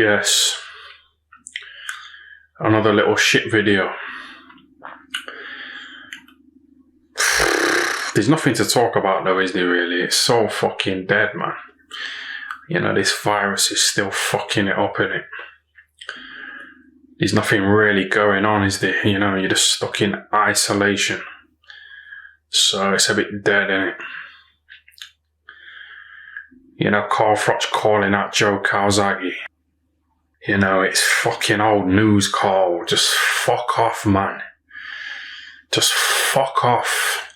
Yes. Another little shit video. There's nothing to talk about though, is there really? It's so fucking dead, man. You know, this virus is still fucking it up, innit? There's nothing really going on, is there? You know, you're just stuck in isolation. So it's a bit dead, innit? You know, Froch calling out Joe Calzaghe. You know, it's fucking old news, Carl. Just fuck off, man. Just fuck off.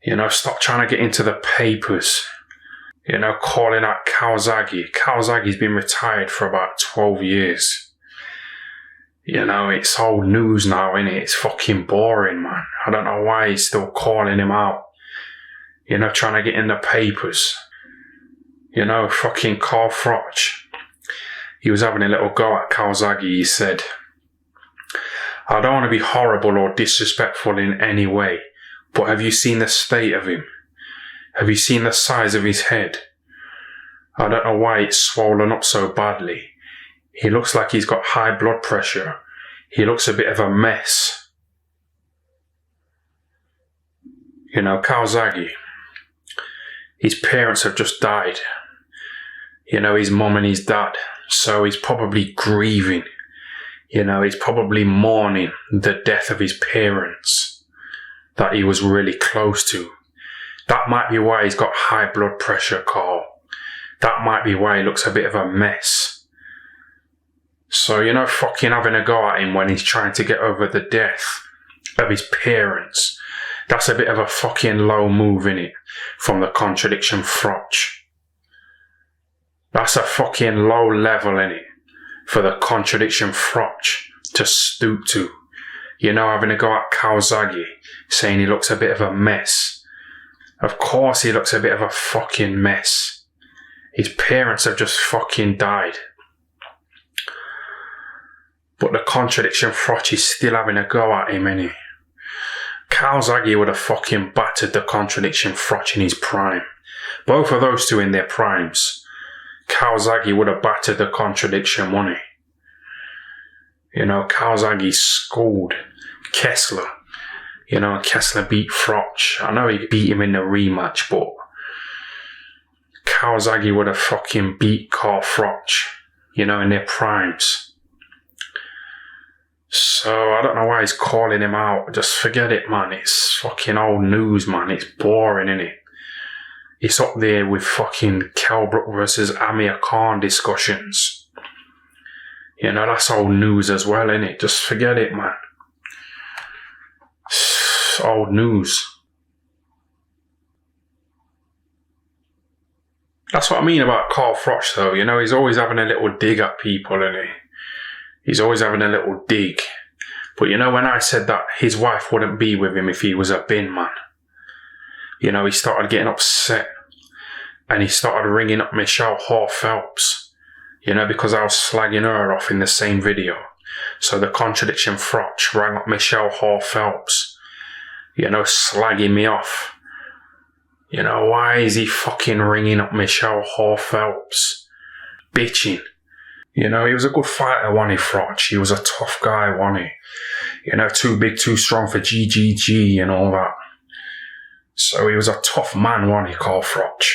You know, stop trying to get into the papers. You know, calling out Calzaghe. Calzaghe's been retired for about 12 years. You know, it's old news now, innit? It's fucking boring, man. I don't know why he's still calling him out. You know, trying to get in the papers. You know, fucking Froch. He was having a little go at Calzaghe. He said, I don't want to be horrible or disrespectful in any way, but have you seen the state of him? Have you seen the size of his head? I don't know why it's swollen up so badly. He looks like he's got high blood pressure. He looks a bit of a mess. You know, Calzaghe, his parents have just died. You know, his mum and his dad. So he's probably grieving. You know, he's probably mourning the death of his parents that he was really close to. That might be why he's got high blood pressure, Carl. That might be why he looks a bit of a mess. So, you know, fucking having a go at him when he's trying to get over the death of his parents. That's a bit of a fucking low move, innit? From the contradiction Froch. That's a fucking low level, innit? For the contradiction Froch to stoop to. You know, having a go at Calzaghe, saying he looks a bit of a mess. Of course he looks a bit of a fucking mess. His parents have just fucking died. But the contradiction Froch is still having a go at him, innit? Calzaghe would have fucking battered the contradiction Froch in his prime. Both of those two in their primes. Calzaghe would have battered the contradiction, wouldn't he? You know, Calzaghe schooled Kessler. You know, Kessler beat Froch. I know he beat him in the rematch, but Calzaghe would have fucking beat Froch, you know, in their primes. So I don't know why he's calling him out. Just forget it, man. It's fucking old news, man. It's boring, innit? It's up there with fucking Kell Brook versus Amir Khan discussions. You know, that's old news as well, innit? Just forget it, man. It's old news. That's what I mean about Froch, though. You know, he's always having a little dig at people, innit? He's always having a little dig. But you know, when I said that his wife wouldn't be with him if he was a bin man, you know, he started getting upset. And he started ringing up Michelle Phelps, you know, because I was slagging her off in the same video. So the contradiction Froch rang up Michelle Phelps, you know, slagging me off. You know, why is he fucking ringing up Michelle Phelps? Bitching. You know, he was a good fighter, wasn't he, Froch? He was a tough guy, wasn't he? You know, too big, too strong for GGG and all that. So he was a tough man, wasn't he, Froch?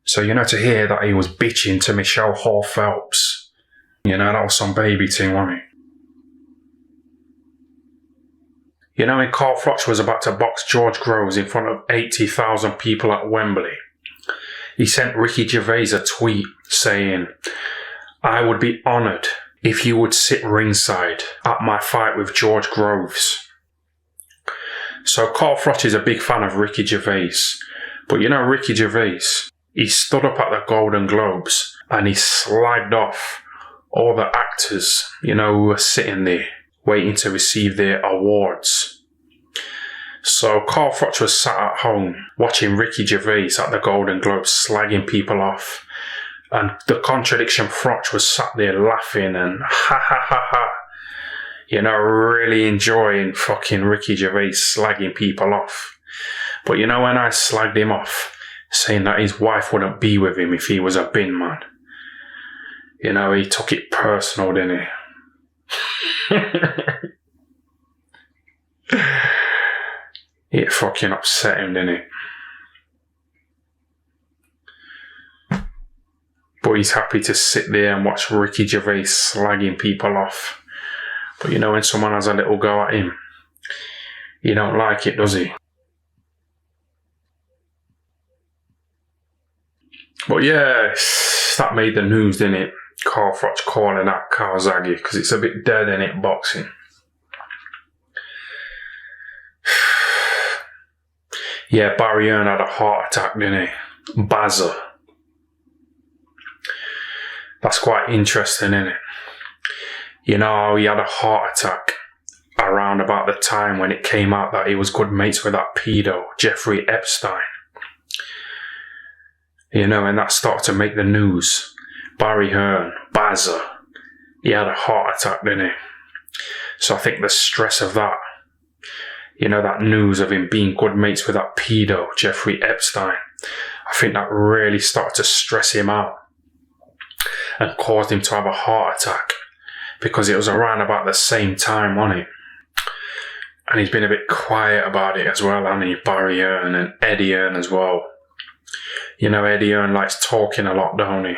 So, you know, to hear that he was bitching to Michelle Phelps, you know, that was some baby thing, wasn't it? You know, when Froch was about to box George Groves in front of 80,000 people at Wembley, he sent Ricky Gervais a tweet saying, I would be honoured if you would sit ringside at my fight with George Groves. So Froch is a big fan of Ricky Gervais. But you know, Ricky Gervais, he stood up at the Golden Globes and he slagged off all the actors, you know, who were sitting there waiting to receive their awards. So Froch was sat at home watching Ricky Gervais at the Golden Globes slagging people off. And the contradiction Froch was sat there laughing and ha ha ha ha. You know, really enjoying fucking Ricky Gervais slagging people off. But you know, when I slagged him off, saying that his wife wouldn't be with him if he was a bin man, You know, he took it personal, didn't he? It fucking upset him, didn't it? But he's happy to sit there and watch Ricky Gervais slagging people off. But you know, when someone has a little go at him, he don't like it, does he? But yeah, that made the news, didn't it? Froch calling out Calzaghe, because it's a bit dead, in it, boxing. Yeah, Barry Hearn had a heart attack, didn't he? Bazza. That's quite interesting, isn't it? You know, he had a heart attack around about the time when it came out that he was good mates with that pedo, Jeffrey Epstein. You know, and that started to make the news. Barry Hearn, Bazza, he had a heart attack, didn't he? So I think the stress of that, you know, that news of him being good mates with that pedo, Jeffrey Epstein, I think that really started to stress him out and caused him to have a heart attack, because it was around about the same time, wasn't it? And he's been a bit quiet about it as well, hasn't he? Barry Hearn and Eddie Hearn as well. You know, Eddie Hearn likes talking a lot, don't he?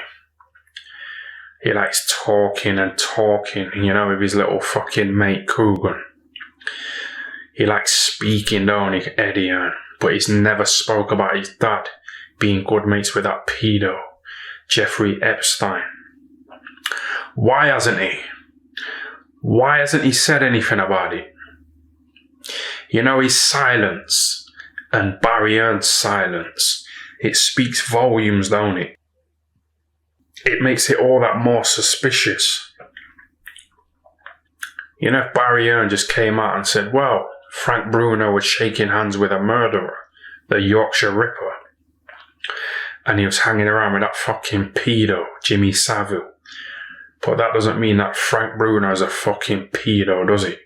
He likes talking and talking, you know, with his little fucking mate Coogan. He likes speaking, don't he, Eddie Hearn? But he's never spoke about his dad being good mates with that pedo, Jeffrey Epstein. Why hasn't he? Why hasn't he said anything about it? You know, his silence and Barry Hearn's silence, it speaks volumes, don't it? It makes it all that more suspicious. You know, if Barry Hearn just came out and said, well, Frank Bruno was shaking hands with a murderer, the Yorkshire Ripper, and he was hanging around with that fucking pedo, Jimmy Savile. But that doesn't mean that Frank Bruno is a fucking pedo, does he?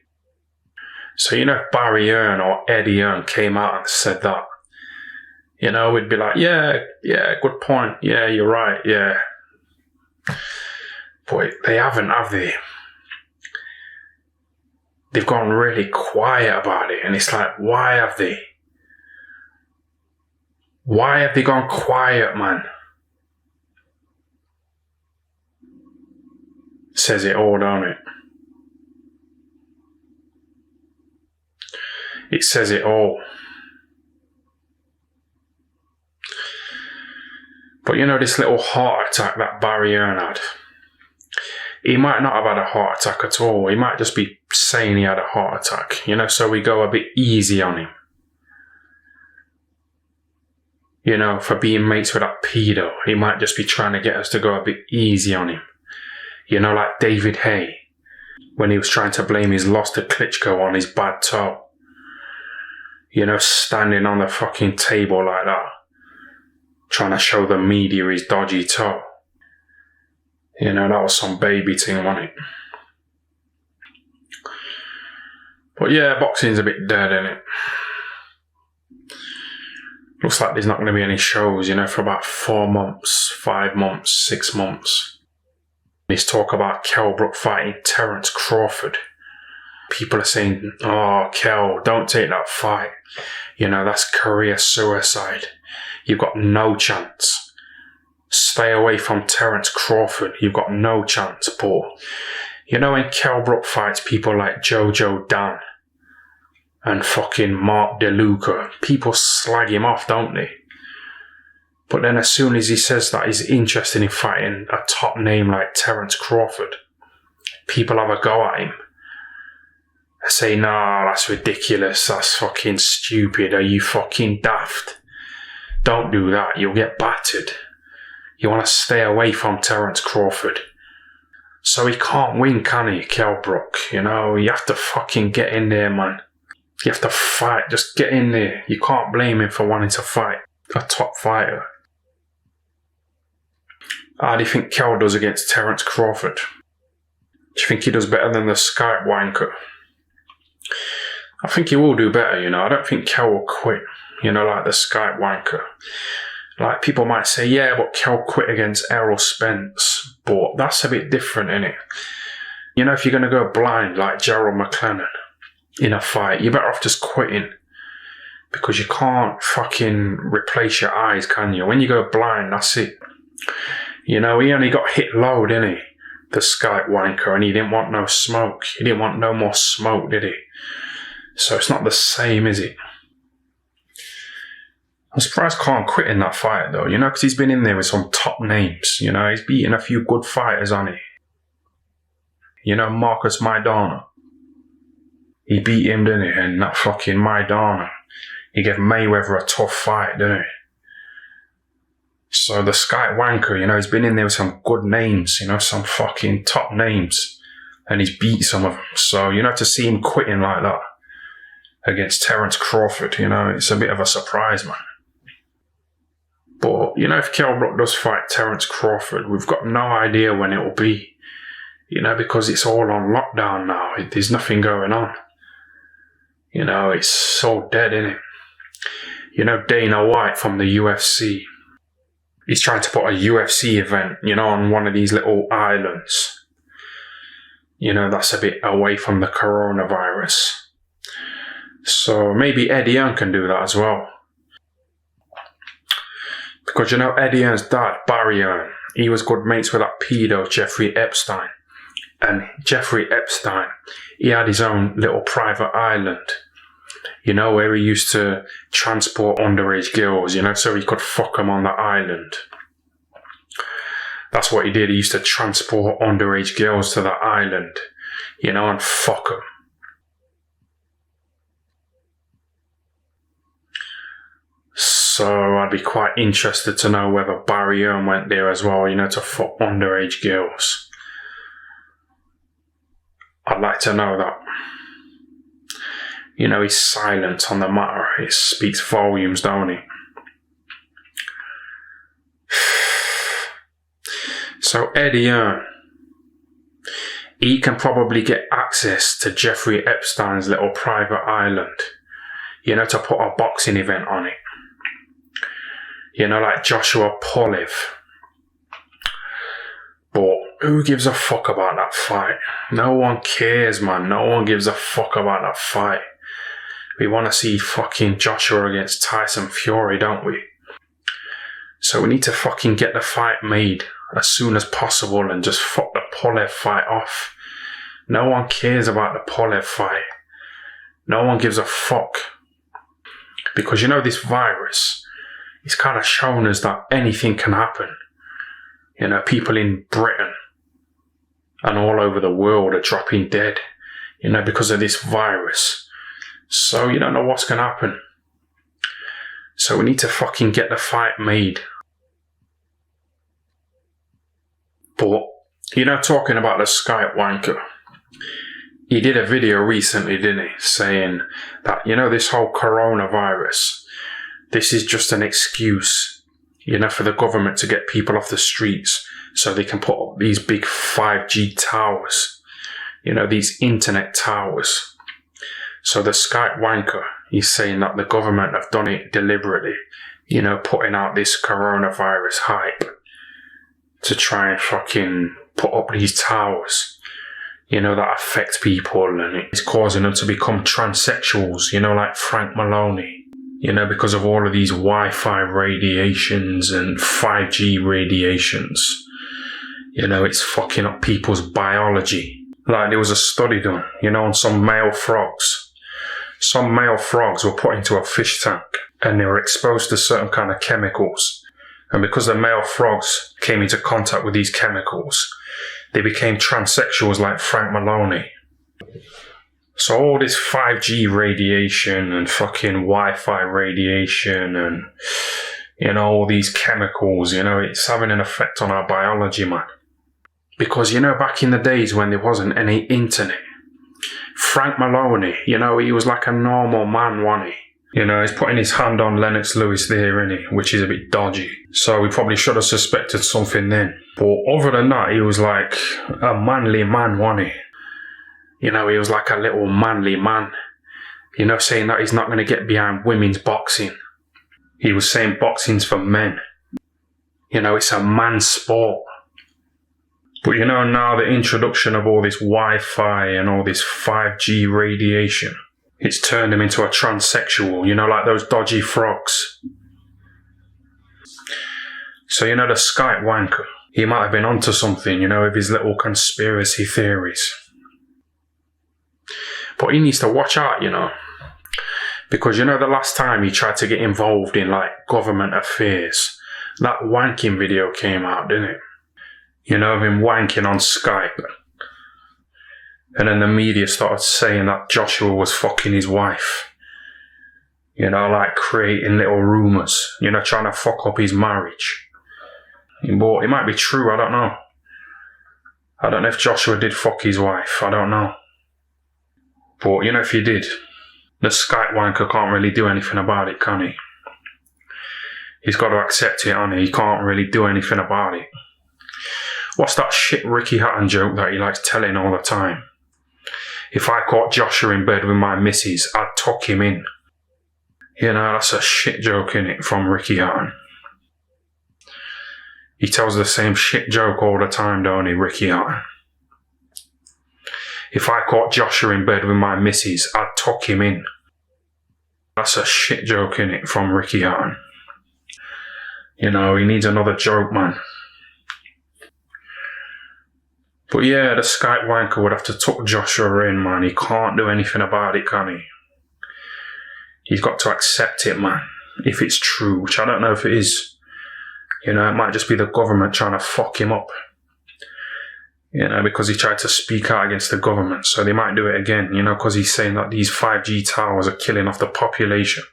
So, you know, if Barry Hearn or Eddie Hearn came out and said that, you know, we'd be like, yeah, good point. Yeah, you're right, yeah. But they haven't, have they? They've gone really quiet about it, and it's like, why have they? Why have they gone quiet, man? Says it all, don't it? It says it all. But you know, this little heart attack that Barry Hearn had, he might not have had a heart attack at all. He might just be saying he had a heart attack, you know, so we go a bit easy on him. You know, for being mates with that pedo, he might just be trying to get us to go a bit easy on him. You know, like David Hay, when he was trying to blame his loss to Klitschko on his bad toe. You know, standing on the fucking table like that, trying to show the media his dodgy toe. You know, that was some baby thing, wasn't it? But yeah, boxing's a bit dead, isn't it? Looks like there's not going to be any shows, you know, for about 4 months, 5 months, 6 months. There's talk about Kell Brook fighting Terence Crawford. People are saying, oh, Kell, don't take that fight. You know, that's career suicide. You've got no chance. Stay away from Terence Crawford. You've got no chance, Paul. You know, when Kell Brook fights people like Jojo Dan and fucking Mark DeLuca, people slag him off, don't they? But then as soon as he says that he's interested in fighting a top name like Terence Crawford, people have a go at him. I say, nah, that's ridiculous. That's fucking stupid. Are you fucking daft? Don't do that. You'll get battered. You want to stay away from Terence Crawford. So he can't win, can he, Kell Brook? You know, you have to fucking get in there, man. You have to fight. Just get in there. You can't blame him for wanting to fight a top fighter. How do you think Kell does against Terence Crawford? Do you think he does better than the Skype Wanker? I think he will do better, you know. I don't think Kell will quit, you know, like the Skype Wanker. Like, people might say, yeah, but Kell quit against Errol Spence. But that's a bit different, innit? You know, if you're going to go blind like Gerald McLennan in a fight, you're better off just quitting. Because you can't fucking replace your eyes, can you? When you go blind, that's it. You know, he only got hit low, didn't he? The Skype Wanker, and he didn't want no smoke. He didn't want no more smoke, did he? So it's not the same, is it? I'm surprised Khan quit in that fight, though, you know, because he's been in there with some top names. You know, he's beaten a few good fighters, hasn't he? You know, Marcus Maidana. He beat him, didn't he? And that fucking Maidana. He gave Mayweather a tough fight, didn't he? So the Skype Wanker, you know, he's been in there with some good names, you know, some fucking top names. And he's beat some of them. So, you know, to see him quitting like that against Terence Crawford, you know, it's a bit of a surprise, man. But, you know, if Kell Brook does fight Terence Crawford, we've got no idea when it will be. You know, because it's all on lockdown now. There's nothing going on. You know, it's so dead, isn't it? You know, Dana White from the UFC, he's trying to put a UFC event, you know, on one of these little islands. You know, that's a bit away from the coronavirus. So maybe Eddie Hearn can do that as well. Because, you know, Eddie Hearn's dad, Barry Hearn, he was good mates with that pedo, Jeffrey Epstein. And Jeffrey Epstein, he had his own little private island, you know, where he used to transport underage girls, you know, so he could fuck them on the island. That's what he did. He used to transport underage girls to the island, you know, and fuck them. So I'd be quite interested to know whether Barry Hearn went there as well, you know, to fuck underage girls. I'd like to know that. You know, his silence on the matter, it speaks volumes, don't he? So Eddie Hearn, he can probably get access to Jeffrey Epstein's little private island, you know, to put a boxing event on it. You know, like Joshua Pulev. But who gives a fuck about that fight? No one cares, man. No one gives a fuck about that fight. We want to see fucking Joshua against Tyson Fury, don't we? So we need to fucking get the fight made as soon as possible and just fuck the Pulev fight off. No one cares about the Pulev fight. No one gives a fuck. Because, you know, this virus, it's kind of shown us that anything can happen. You know, people in Britain and all over the world are dropping dead, you know, because of this virus. So you don't know what's going to happen. So we need to fucking get the fight made. But, you know, talking about the Skype Wanker, he did a video recently, didn't he, saying that, you know, this whole coronavirus, this is just an excuse, you know, for the government to get people off the streets so they can put up these big 5G towers, you know, these internet towers. So the Skype Wanker, he's saying that the government have done it deliberately, you know, putting out this coronavirus hype to try and fucking put up these towers, you know, that affect people, and it's causing them to become transsexuals, you know, like Frank Maloney, you know, because of all of these Wi-Fi radiations and 5G radiations. You know, it's fucking up people's biology. Like, there was a study done, you know, on some male frogs. Some male frogs were put into a fish tank and they were exposed to certain kind of chemicals. And because the male frogs came into contact with these chemicals, they became transsexuals like Frank Maloney. So all this 5G radiation and fucking Wi-Fi radiation and, you know, all these chemicals, you know, it's having an effect on our biology, man. Because, you know, back in the days when there wasn't any internet, Frank Maloney, you know, he was like a normal man, wasn't he? You know, he's putting his hand on Lennox Lewis there, innit? Which is a bit dodgy. So we probably should have suspected something then. But other than that, he was like a manly man, wasn't he? You know, he was like a little manly man. You know, saying that he's not going to get behind women's boxing. He was saying boxing's for men. You know, it's a man's sport. But you know, now the introduction of all this Wi-Fi and all this 5G radiation, it's turned him into a transsexual, you know, like those dodgy frogs. So, you know, the Skype Wanker, he might have been onto something, you know, with his little conspiracy theories. But he needs to watch out, you know. Because, you know, the last time he tried to get involved in, like, government affairs, that wanking video came out, didn't it? You know, of him wanking on Skype. And then the media started saying that Joshua was fucking his wife. You know, like creating little rumours. You know, trying to fuck up his marriage. But it might be true, I don't know. I don't know if Joshua did fuck his wife, I don't know. But, you know, if he did, the Skype Wanker can't really do anything about it, can he? He's got to accept it, hasn't he? He can't really do anything about it. What's that shit Ricky Hatton joke that he likes telling all the time? If I caught Joshua in bed with my missus, I'd tuck him in. You know, that's a shit joke, innit, from Ricky Hatton. He tells the same shit joke all the time, don't he, Ricky Hatton? If I caught Joshua in bed with my missus, I'd tuck him in. That's a shit joke, innit, from Ricky Hatton. You know, he needs another joke, man. But yeah, the Skype Wanker would have to tuck Joshua in, man. He can't do anything about it, can he? He's got to accept it, man. If it's true, which I don't know if it is. You know, it might just be the government trying to fuck him up. You know, because he tried to speak out against the government. So they might do it again, you know, because he's saying that these 5G towers are killing off the population.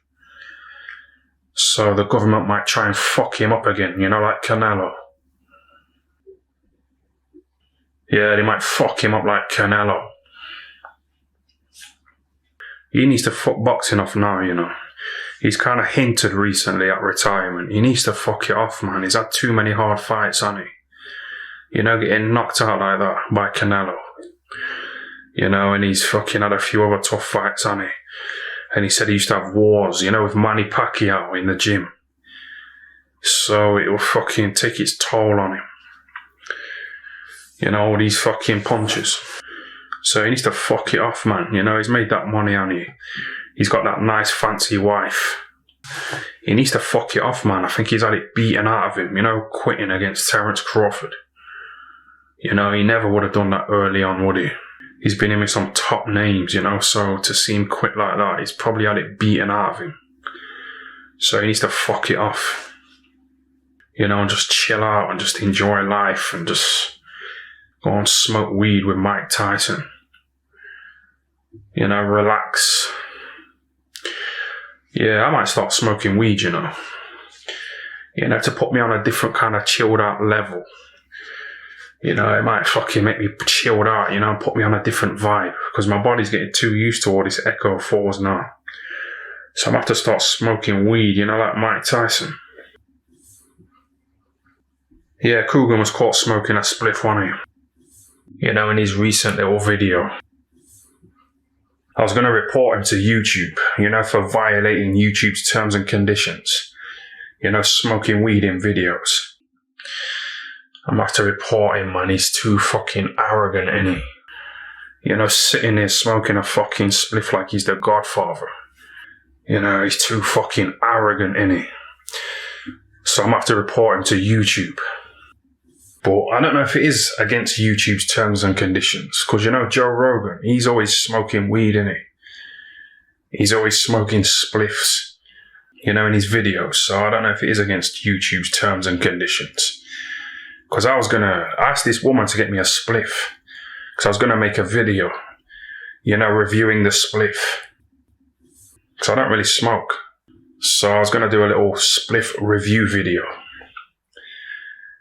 So the government might try and fuck him up again, you know, like Canelo. Yeah, they might fuck him up like Canelo. He needs to fuck boxing off now, you know. He's kind of hinted recently at retirement. He needs to fuck it off, man. He's had too many hard fights, hasn't he? You know, getting knocked out like that by Canelo. You know, and he's fucking had a few other tough fights, hasn't he? And he said he used to have wars, you know, with Manny Pacquiao in the gym. So it will fucking take its toll on him. You know, all these fucking punches. So he needs to fuck it off, man. You know, he's made that money, hasn't he? He's got that nice fancy wife. He needs to fuck it off, man. I think he's had it beaten out of him, you know, quitting against Terence Crawford. You know, he never would have done that early on, would he? He's been in with some top names, you know, so to see him quit like that, he's probably had it beaten out of him. So he needs to fuck it off. You know, and just chill out and just enjoy life and just go and smoke weed with Mike Tyson. You know, relax. Yeah, I might start smoking weed, you know. You know, to put me on a different kind of chilled out level. You know, it might fucking make me chilled out, you know, and put me on a different vibe. Because my body's getting too used to all this Echo 4s now. So I'm going to have to start smoking weed, you know, like Mike Tyson. Yeah, Coogan was caught smoking a spliff, wasn't he? You know, in his recent little video. I was going to report him to YouTube, you know, for violating YouTube's terms and conditions. You know, smoking weed in videos. I'm going to have to report him, man. He's too fucking arrogant, innit? You know, sitting there smoking a fucking spliff like he's the Godfather. You know, he's too fucking arrogant, innit? So I'm going to have to report him to YouTube. But I don't know if it is against YouTube's terms and conditions. Because, you know, Joe Rogan, he's always smoking weed, innit? He's always smoking spliffs, you know, in his videos. So I don't know if it is against YouTube's terms and conditions. Because I was going to ask this woman to get me a spliff. Because I was going to make a video, you know, reviewing the spliff. Because I don't really smoke. So I was going to do a little spliff review video.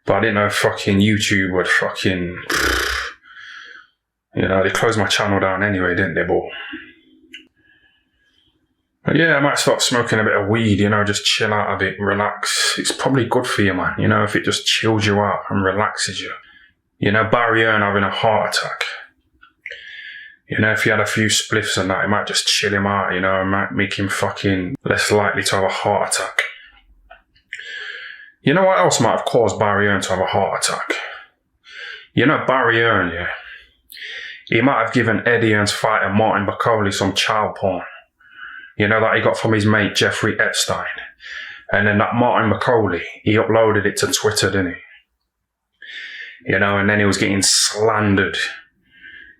But I didn't know fucking YouTube would fucking, you know, they closed my channel down anyway, didn't they, But yeah, I might start smoking a bit of weed, you know, just chill out a bit, relax. It's probably good for you, man, you know, if it just chills you out and relaxes you. You know, Barry Hearn having a heart attack. You know, if he had a few spliffs and that, it might just chill him out, you know, it might make him fucking less likely to have a heart attack. You know what else might have caused Barry Hearns to have a heart attack? You know Barry Hearns, yeah? He might have given Eddie Hearns' fighter Martin Bakole some child porn. You know, that he got from his mate Jeffrey Epstein. And then that Martin Bakole, he uploaded it to Twitter, didn't he? You know, and then he was getting slandered.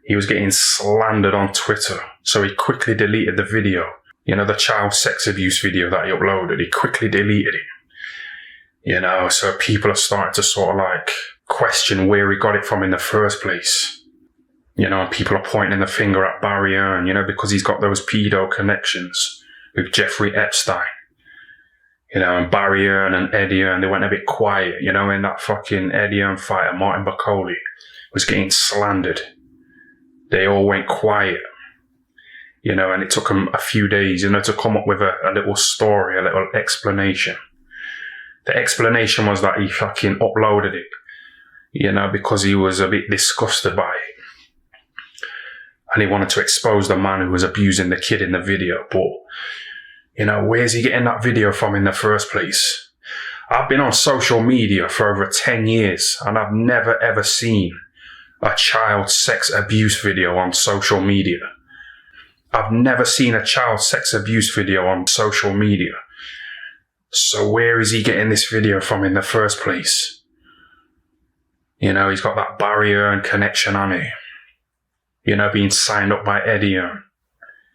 He was getting slandered on Twitter. So he quickly deleted the video. You know, the child sex abuse video that he uploaded. He quickly deleted it. You know, so people are starting to sort of like question where he got it from in the first place. You know, and people are pointing the finger at Barry Hearns, you know, because he's got those pedo connections with Jeffrey Epstein. You know, and Barry Hearns and Eddie Hearns, they went a bit quiet, you know, and that fucking Eddie Hearns fighter, Martin Bakole, was getting slandered. They all went quiet, you know, and it took them a few days, you know, to come up with a little story, a little explanation. The explanation was that he fucking uploaded it, you know, because he was a bit disgusted by it. And he wanted to expose the man who was abusing the kid in the video. But, you know, where's he getting that video from in the first place? I've been on social media for over 10 years and I've never ever seen a child sex abuse video on social media. I've never seen a child sex abuse video on social media. So where is he getting this video from in the first place? You know, he's got that Barry Hearns connection on it. You know, being signed up by Eddie Hearns.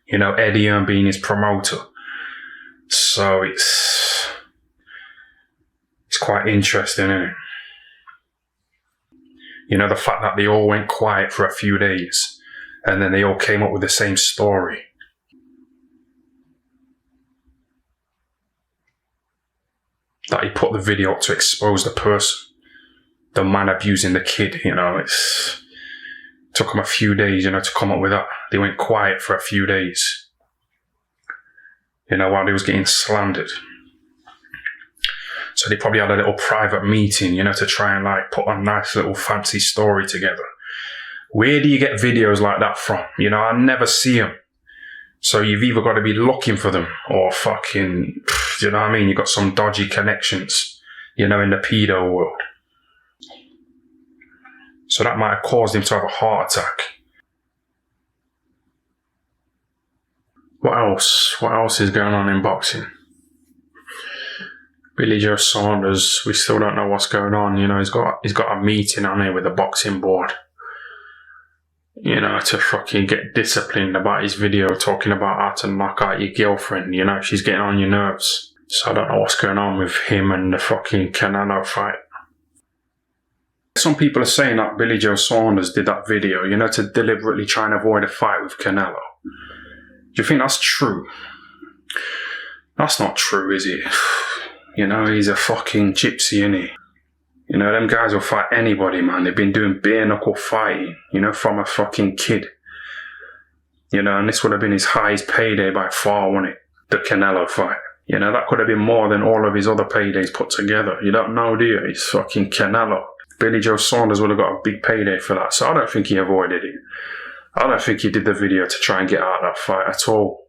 You know, Eddie Hearns being his promoter. So it's quite interesting, isn't it? You know, the fact that they all went quiet for a few days and then they all came up with the same story. That he put the video up to expose the person, the man abusing the kid, you know, it took them a few days, you know, to come up with that. They went quiet for a few days, you know, while they was getting slandered. So they probably had a little private meeting, you know, to try and like put a nice little fancy story together. Where do you get videos like that from? You know, I never see them. So you've either got to be looking for them or fucking, you know what I mean? You've got some dodgy connections, you know, in the pedo world. So that might have caused him to have a heart attack. What else? What else is going on in boxing? Billy Joe Saunders, we still don't know what's going on. You know, he's got a meeting on here with the boxing board. You know, to fucking get disciplined about his video talking about how to knock out your girlfriend. You know, she's getting on your nerves. So I don't know what's going on with him and the fucking Canelo fight. Some people are saying that Billy Joe Saunders did that video, you know, to deliberately try and avoid a fight with Canelo. Do you think that's true? That's not true, is it? You know, he's a fucking gypsy, isn't he? You know, them guys will fight anybody, man. They've been doing bare knuckle fighting, you know, from a fucking kid. You know, and this would have been his highest payday by far, wouldn't it? The Canelo fight. You know, that could have been more than all of his other paydays put together. You don't know, do you? He's fucking Canelo. Billy Joe Saunders would have got a big payday for that. So I don't think he avoided it. I don't think he did the video to try and get out of that fight at all.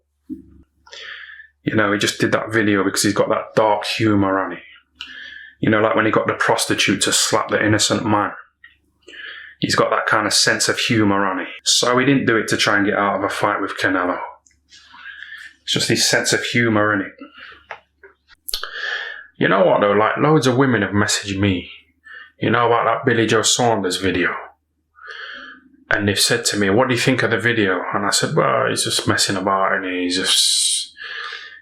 You know, he just did that video because he's got that dark humour on it. You know, like when he got the prostitute to slap the innocent man. He's got that kind of sense of humour on it. So he didn't do it to try and get out of a fight with Canelo. It's just his sense of humour in it. You know what though, like loads of women have messaged me, you know, about that Billy Joe Saunders video. And they've said to me, what do you think of the video? And I said, well, he's just messing about and he's just,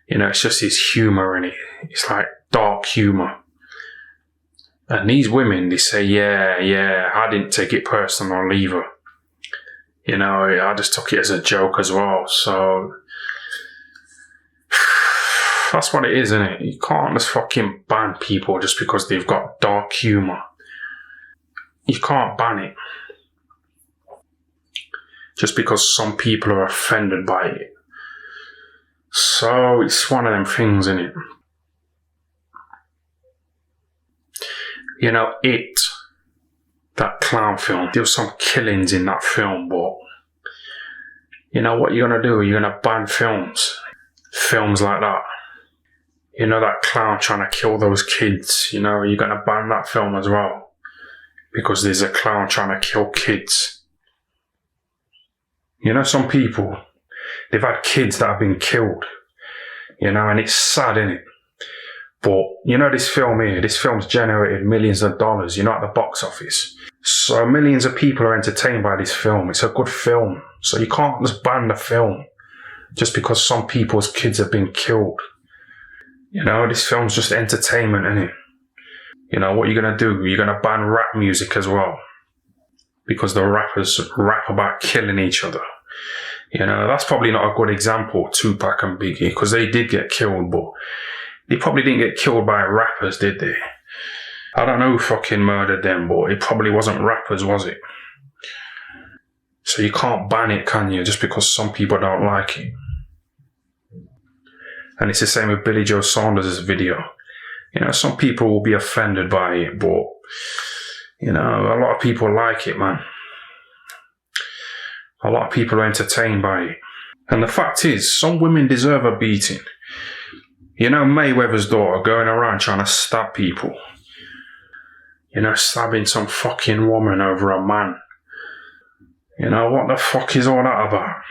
you know, it's just his humour in it. It's like dark humour. And these women, they say, yeah, I didn't take it personal either. You know, I just took it as a joke as well. So that's what it is, isn't it? You can't just fucking ban people just because they've got dark humour. You can't ban it. Just because some people are offended by it. So it's one of them things, isn't it? You know, that clown film, there was some killings in that film, but you know what you're going to do? You're going to ban films like that. You know, that clown trying to kill those kids, you know, you're going to ban that film as well. Because there's a clown trying to kill kids. You know, some people, they've had kids that have been killed. You know, and it's sad, innit? But, you know, this film's generated millions of dollars, you know, at the box office. So millions of people are entertained by this film. It's a good film. So you can't just ban the film just because some people's kids have been killed. You know, this film's just entertainment, innit? You know, what are you going to do? You're going to ban rap music as well. Because the rappers rap about killing each other. You know, that's probably not a good example, Tupac and Biggie, because they did get killed, but they probably didn't get killed by rappers, did they? I don't know who fucking murdered them, but it probably wasn't rappers, was it? So you can't ban it, can you? Just because some people don't like it. And it's the same with Billy Joe Saunders' video. You know, some people will be offended by it, but, you know, a lot of people like it, man. A lot of people are entertained by it. And the fact is, some women deserve a beating. You know, Mayweather's daughter going around trying to stab people. You know, stabbing some fucking woman over a man. You know, what the fuck is all that about?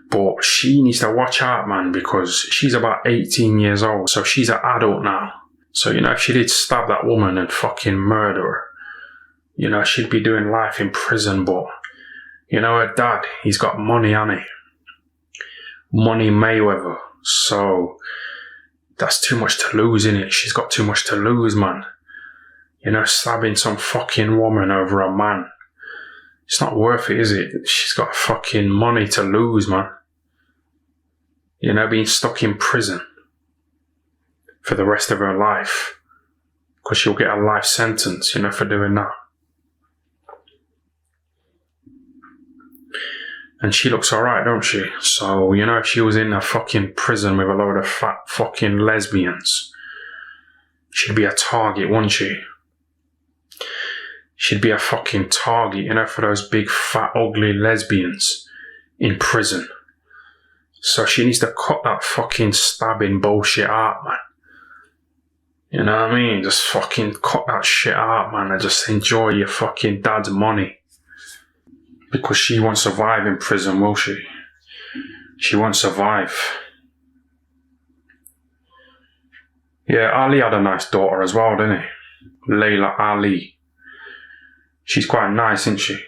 But she needs to watch out, man, because she's about 18 years old, so she's an adult now. So, you know, if she did stab that woman and fucking murder her, you know, she'd be doing life in prison, but, you know, her dad, he's got money, hasn't he? Money Mayweather. So, that's too much to lose, innit? She's got too much to lose, man. You know, stabbing some fucking woman over a man. It's not worth it, is it? She's got fucking money to lose, man. You know, being stuck in prison for the rest of her life. Because she'll get a life sentence, you know, for doing that. And she looks alright, don't she? So, you know, if she was in a fucking prison with a load of fat fucking lesbians, she'd be a target, wouldn't she? She'd be a fucking target, you know, for those big, fat, ugly lesbians in prison. So she needs to cut that fucking stabbing bullshit out, man. You know what I mean? Just fucking cut that shit out, man, and just enjoy your fucking dad's money. Because she won't survive in prison, will she? She won't survive. Yeah, Ali had a nice daughter as well, didn't he? Laila Ali. She's quite nice, isn't she?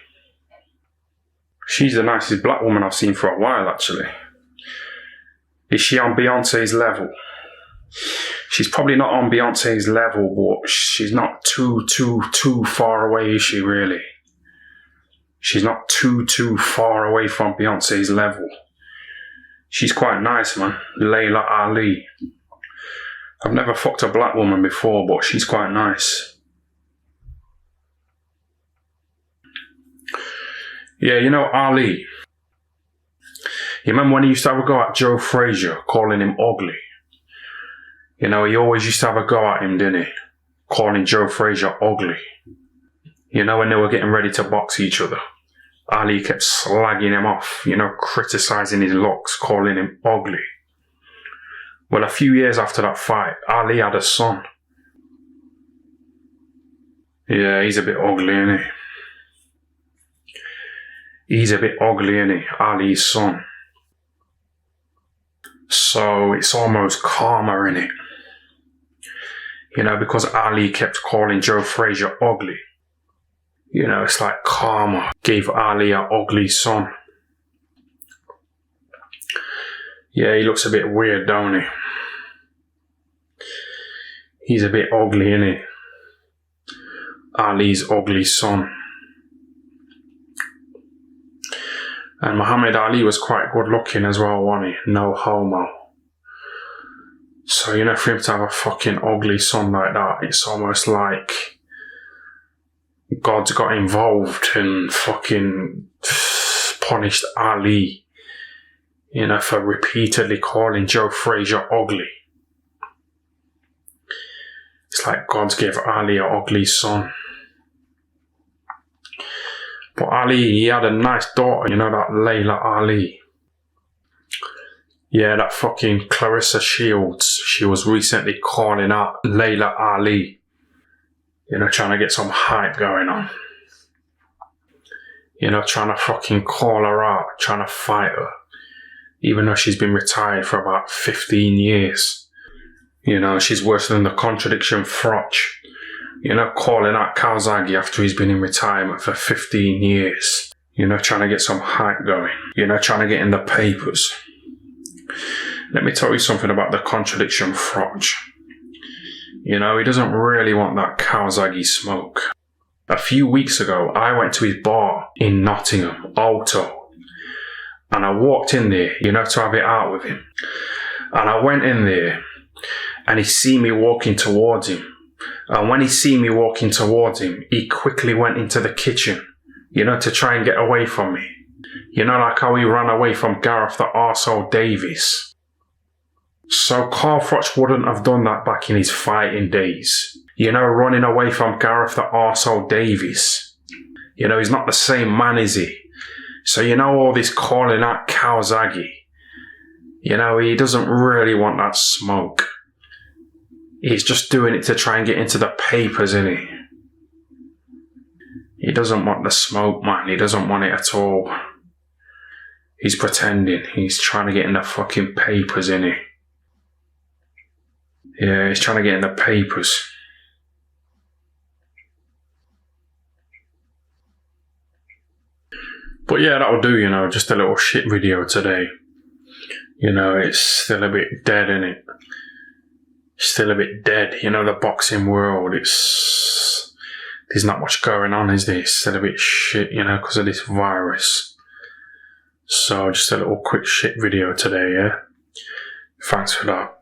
She's the nicest black woman I've seen for a while, actually. Is she on Beyonce's level? She's probably not on Beyonce's level, but she's not too far away, is she, really? She's not too far away from Beyonce's level. She's quite nice, man. Laila Ali. I've never fucked a black woman before, but she's quite nice. Yeah, you know Ali. You remember when he used to have a go at Joe Frazier, calling him ugly? You know, he always used to have a go at him, didn't he? Calling Joe Frazier ugly. You know, when they were getting ready to box each other. Ali kept slagging him off, you know, criticising his looks, calling him ugly. Well, a few years after that fight, Ali had a son. Yeah, he's a bit ugly, isn't he? He's a bit ugly, isn't he? Ali's son. So it's almost karma, innit? You know, because Ali kept calling Joe Frazier ugly. You know, it's like karma gave Ali an ugly son. Yeah, he looks a bit weird, don't he? He's a bit ugly, isn't he? Ali's ugly son. And Muhammad Ali was quite good looking as well, wasn't he? No homo. So, you know, for him to have a fucking ugly son like that, it's almost like God's got involved and fucking punished Ali, you know, for repeatedly calling Joe Frazier ugly. It's like God's gave Ali an ugly son. But Ali, he had a nice daughter, you know, that Laila Ali. Yeah, that fucking Claressa Shields, she was recently calling out Laila Ali. You know, trying to get some hype going on. You know, trying to fucking call her out, trying to fight her. Even though she's been retired for about 15 years. You know, she's worse than the contradiction Froch. You know, calling out Calzaghe after he's been in retirement for 15 years. You know, trying to get some hype going. You know, trying to get in the papers. Let me tell you something about the contradiction Froch. You know, he doesn't really want that Calzaghe smoke. A few weeks ago, I went to his bar in Nottingham, Alto. And I walked in there, you know, to have it out with him. And I went in there, and he seen me walking towards him. And when he seen me walking towards him, he quickly went into the kitchen, you know, to try and get away from me. You know, like how he ran away from Gareth the arsehole Davies. So Carl Froch wouldn't have done that back in his fighting days. You know, running away from Gareth the arsehole Davies. You know, he's not the same man, is he? So, you know, all this calling out Calzaghe. You know, he doesn't really want that smoke. He's just doing it to try and get into the papers, isn't he? He doesn't want the smoke, man. He doesn't want it at all. He's pretending. He's trying to get in the fucking papers, isn't he? Yeah, he's trying to get in the papers. But yeah, that'll do, you know, just a little shit video today. You know, it's still a bit dead, innit? Still a bit dead. You know, the boxing world, there's not much going on, is there? It's still a bit shit, you know, because of this virus. So, just a little quick shit video today, yeah? Thanks for that.